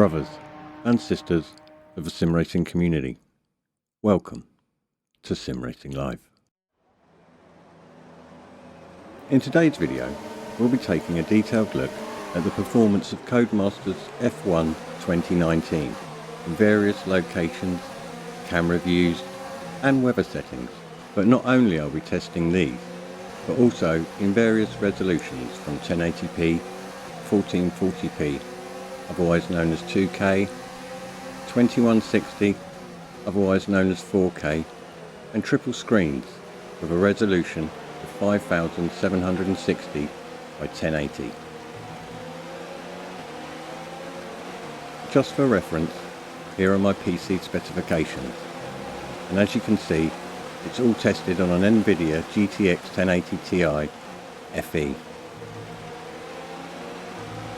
brothers and sisters of the sim racing community. Welcome to Sim Racing Live. In today's video, we'll be taking a detailed look at the performance of Codemasters F1 2019 in various locations, camera views and weather settings. But not only are we testing these, but also in various resolutions from 1080p, 1440p, otherwise known as 2K, 2160, otherwise known as 4K, and triple screens with a resolution of 5760 by 1080. Just for reference, here are my PC specifications, and as you can see, it's all tested on an Nvidia GTX1080 Ti FE.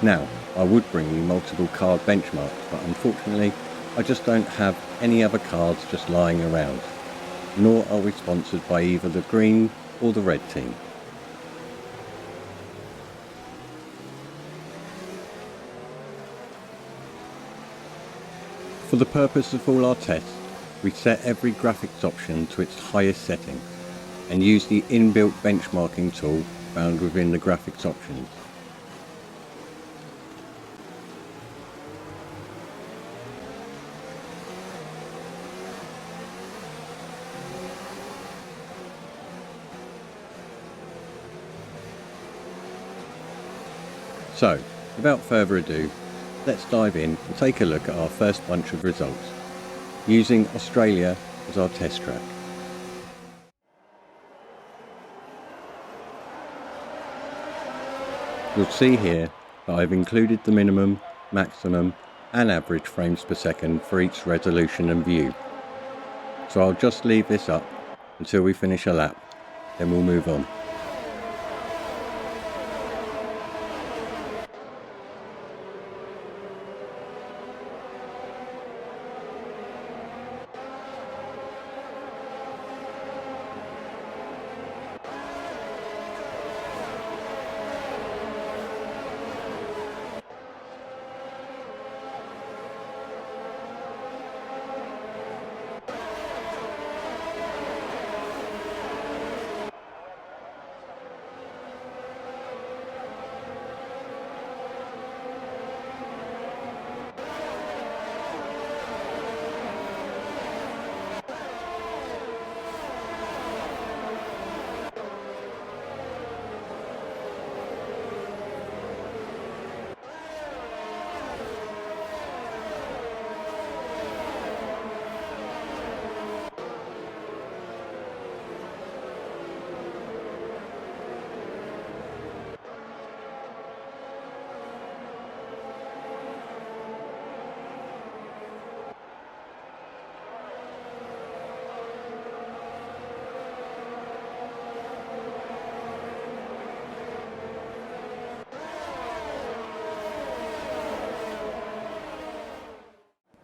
Now, I would bring you multiple card benchmarks, but unfortunately I just don't have any other cards just lying around, nor are we sponsored by either the green or the red team. For the purpose of all our tests, we set every graphics option to its highest setting and use the inbuilt benchmarking tool found within the graphics options. So, without further ado, let's dive in and take a look at our first bunch of results, using Australia as our test track. You'll see here that I've included the minimum, maximum and average frames per second for each resolution and view. So I'll just leave this up until we finish a lap, then we'll move on.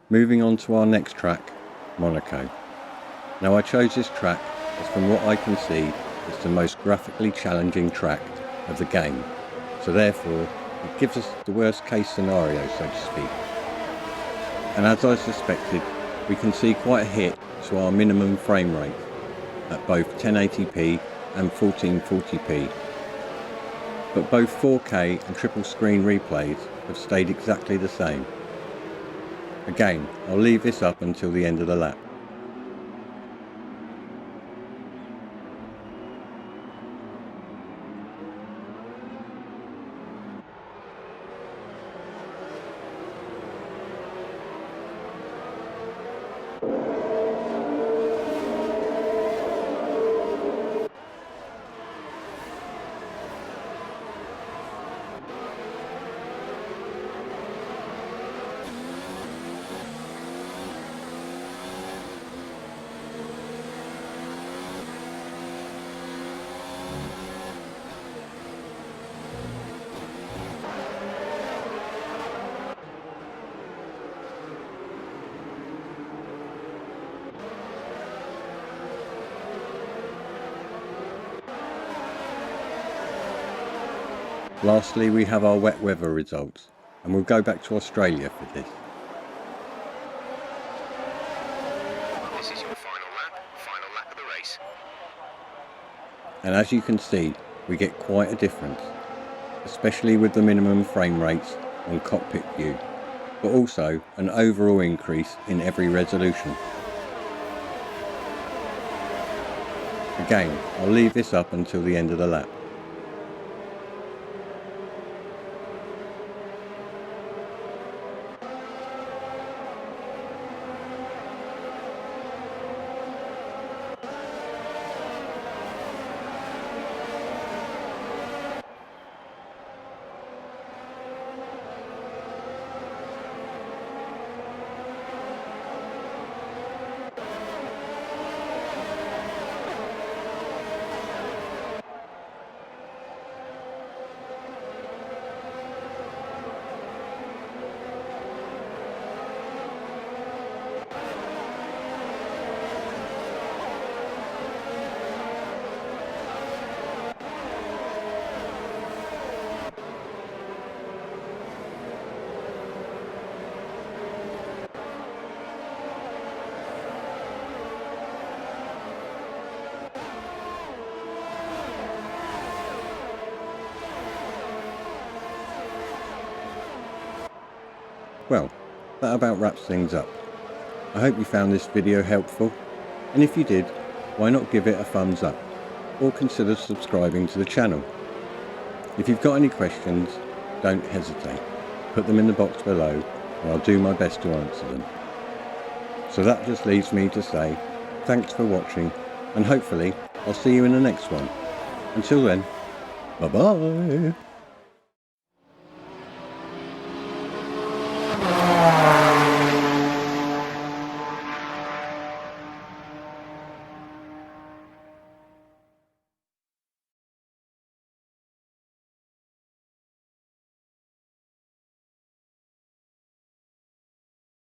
Moving on to our next track, Molokai. Now I chose this track as from what I can see it's the most graphically challenging track of the game, so therefore it gives us the worst case scenario, so to speak. And as I suspected, we can see quite a hit to our minimum frame rate at both 1080p and 1440p. But both 4K and triple screen replays have stayed exactly the same. Again, I'll leave this up until the end of the lap. Lastly, we have our wet weather results, and we'll go back to Australia for this. and as you can see, we get quite a difference, especially with the minimum frame rates on cockpit view, but also an overall increase in every resolution. Again, I'll leave this up until the end of the lap. Well, that about wraps things up. I hope you found this video helpful, and if you did, why not give it a thumbs up, or consider subscribing to the channel. If you've got any questions, don't hesitate. Put them in the box below, and I'll do my best to answer them. So that just leaves me to say, thanks for watching, and hopefully I'll see you in the next one. Until then, bye bye!